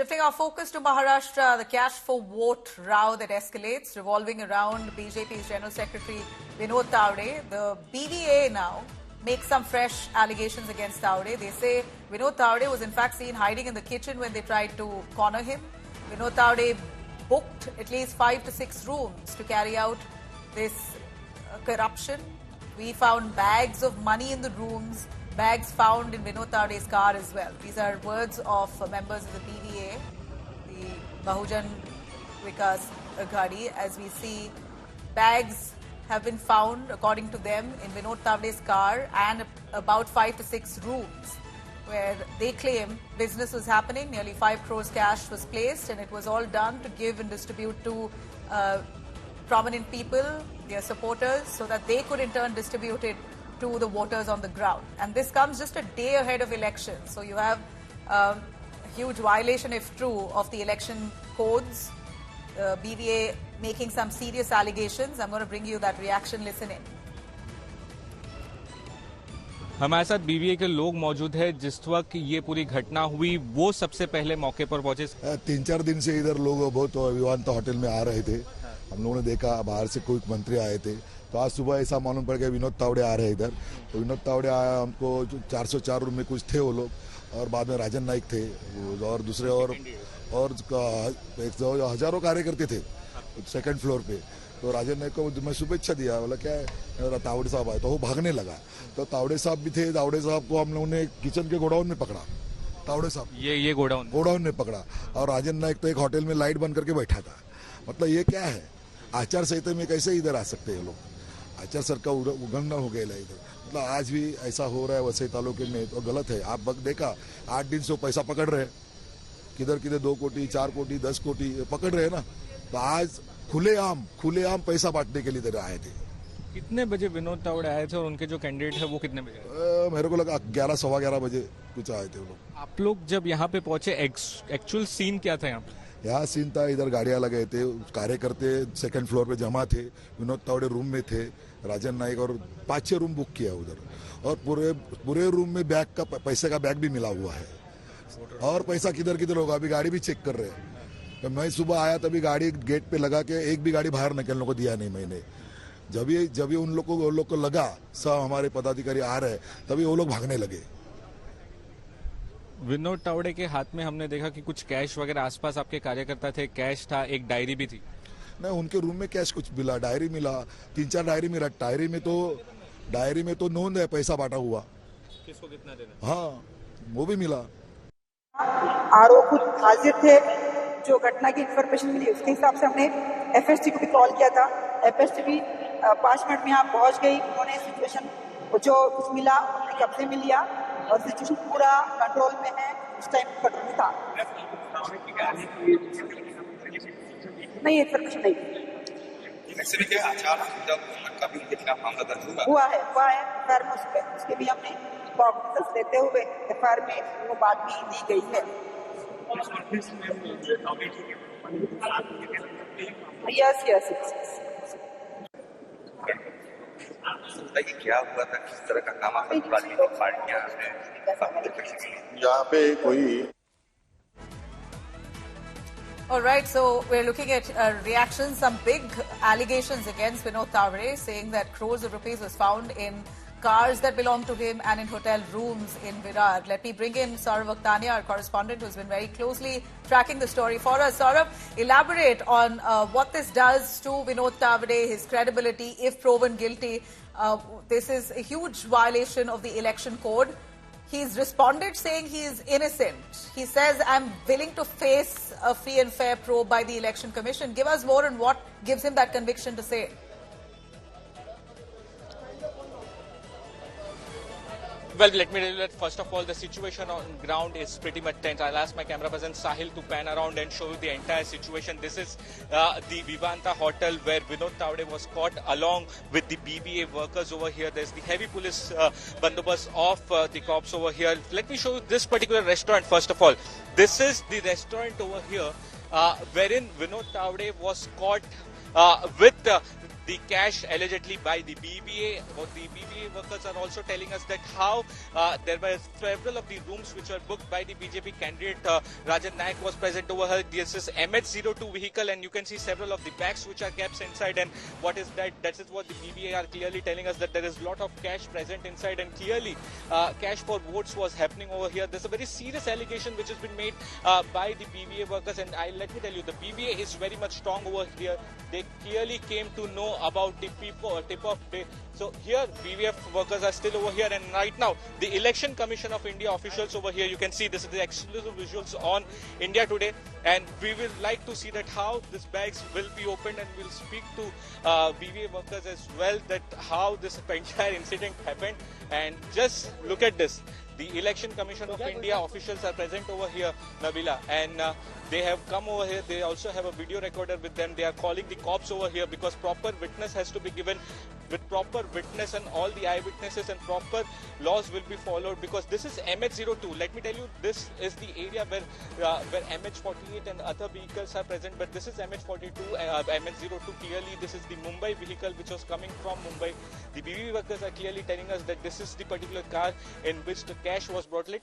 Shifting our focus to Maharashtra, the cash for vote row that escalates, revolving around BJP's General Secretary Vinod Tawde. The BVA now makes some fresh allegations against Tawde. They say Vinod Tawde was in fact seen hiding in the kitchen when they tried to corner him. Vinod Tawde booked at least 5 to 6 rooms to carry out this corruption. We found bags of money in the rooms, bags found in Vinod Tawde's car as well. These are words of members of the BVA, the Bahujan Vikas Aghadi. As we see, bags have been found, according to them, in Vinod Tawde's car and about 5 to 6 rooms where they claim business was happening. Nearly 5 crores cash was placed, and it was all done to give and distribute to prominent people, their supporters, so that they could in turn distribute it to the voters on the ground. And this comes just a day ahead of elections. So you have a huge violation, if true, of the election codes. BVA making some serious allegations. I'm going to bring you that reaction. Listen in. हमारे साथ BVA के लोग मौजूद हैं। जिस वक्त ये पूरी घटना हुई वो सबसे पहले मौके पर पहुंचे। 3-4 दिन से इधर लोग बहुत विवांत होटल में आ रहे थे। हम लोगों ने देखा बाहर से कोई मंत्री आए थे, तो आज सुबह ऐसा मालूम पड़ गया विनोद तावड़े आ रहे हैं इधर। तो विनोद तावड़े आया, हमको 404 रूम में कुछ थे वो लोग, और बाद में राजन नाइक थे और दूसरे और हजारों कार्यकर्ते थे सेकंड फ्लोर पे। तो राजन नाइक को मैं शुभेच्छा दिया, बोला क्या है तावड़े साहब आए, तो वो भागने लगा। तो तावड़े साहब भी थे, तावड़े साहब को हम लोगों ने किचन के गोडाउन में पकड़ा। तावड़े साहब ये गोडाउन में पकड़ा, और राजन नाइक तो एक होटल में लाइट बंद करके बैठा था। मतलब ये क्या है, आचार संहिता में कैसे इधर आ सकते हैं लोग? आचार संहिता का उल्लंघन हो गया इधर। मतलब आज भी ऐसा हो रहा है वसई तालुके में, तो गलत है। आप देखा 8 दिन से पैसा पकड़ रहे हैं, किधर 2 कोटी 4 कोटी 10 कोटी पकड़ रहे हैं ना। तो आज खुलेआम पैसा बांटने के लिए इधर आए थे। कितने बजे विनोद तावड़े आए थे और उनके जो कैंडिडेट है वो कितने बजे? मेरे को लगा 11 सवा 11 बजे कुछ आए थे वो लोग। आप लोग जब यहाँ पे पहुंचे एक्चुअल सीन क्या था यहाँ पे? यहाँ सीन था, इधर गाड़ियां लगे थे, कार्यकर्ते सेकंड फ्लोर पे जमा थे, विनोद तावड़े रूम में थे, राजन नाइक, और 5-6 रूम बुक किया उधर। और पूरे रूम में बैग का पैसे का बैग भी मिला हुआ है, और पैसा किधर होगा अभी गाड़ी भी चेक कर रहे हैं। तो मैं सुबह आया तभी गाड़ी गेट पे लगा के एक भी गाड़ी बाहर निकलने को दिया नहीं मैंने। जब ये उन लोग को लगा सब हमारे पदाधिकारी आ रहे, तभी वो लोग भागने लगे। विनोद तावड़े के हाथ में हमने देखा कि कुछ कैश वगैरह आसपास आपके कार्यकर्ता थे, कैश था, एक डायरी भी थी। नहीं, उनके रूम में कैश कुछ मिला, डायरी मिला, 3-4 डायरी मिला। डायरी में तो नोंद है पैसा बांटा हुआ, किसको कितना देना। हाँ, वो भी मिला। आरोप खुद हाजिर थे, जो घटना की इंफॉर्मेशन मिली उसके हिसाब से हमने एफएसटी को भी कॉल किया था। एफएसटी भी 5 मिनट में यहाँ पहुंच गई। उन्होंने सिचुएशन जो कुछ मिला उन्होंने कब्जे में लिया, और सिचुएशन पूरा कंट्रोल में है। उस टाइम कंट्रोल में था, नहीं इंफॉर्मेशन नहीं हुआ है। एफआईआर में उसके भी हमने कॉग्निजेंस लेते हुए एफआईआर में वो बात भी दी गई है। यस क्या हुआ था, किस तरह का काम आतंकवादी पार्टियां यहाँ पे कोई। All right, so we're looking at reactions, some big allegations against Vinod Tawde, saying that crores of rupees was found in cars that belong to him and in hotel rooms in Virar. Let me bring in Saurav Akhtania, our correspondent, who's been very closely tracking the story for us. Saurav, elaborate on what this does to Vinod Tawde, his credibility, if proven guilty. This is a huge violation of the election code. He's responded saying he is innocent. He says, I'm willing to face a free and fair probe by the Election Commission. Give us more on what gives him that conviction to say. Well, let me tell you that first of all, the situation on ground is pretty much tense. I'll ask my camera person Sahil to pan around and show you the entire situation. This is the Vivanta Hotel where Vinod Tawde was caught along with the BVA workers over here. There's the heavy police bandobast of the cops over here. Let me show you this particular restaurant first of all. This is the restaurant over here wherein Vinod Tawde was caught with the cash allegedly by the BBA. What the BBA workers are also telling us that how there were several of the rooms which were booked by the BJP candidate Rajan Naik was present over here. This is MH02 vehicle, and you can see several of the bags which are kept inside. And what is that? That is what the BBA are clearly telling us, that there is a lot of cash present inside, and clearly cash for votes was happening over here. There's a very serious allegation which has been made by the BBA workers, and let me tell you, the BBA is very much strong over here. They clearly came to know about the tip-off day. So here BVF workers are still over here, and right now the Election Commission of India officials over here, you can see this is the exclusive visuals on India Today, and we will like to see that how these bags will be opened, and we'll speak to BVA workers as well, that how this entire incident happened. And just look at this. The Election Commission of India officials are present over here, Nabila, and they have come over here. They also have a video recorder with them. They are calling the cops over here because proper witness has to be given. With proper witness and all the eyewitnesses, and proper laws will be followed, because this is MH02. Let me tell you, this is the area where MH48 and other vehicles are present, but this is MH42, MH02. Clearly, this is the Mumbai vehicle which was coming from Mumbai. The BV workers are clearly telling us that this is the particular car in which the cash was brought. Let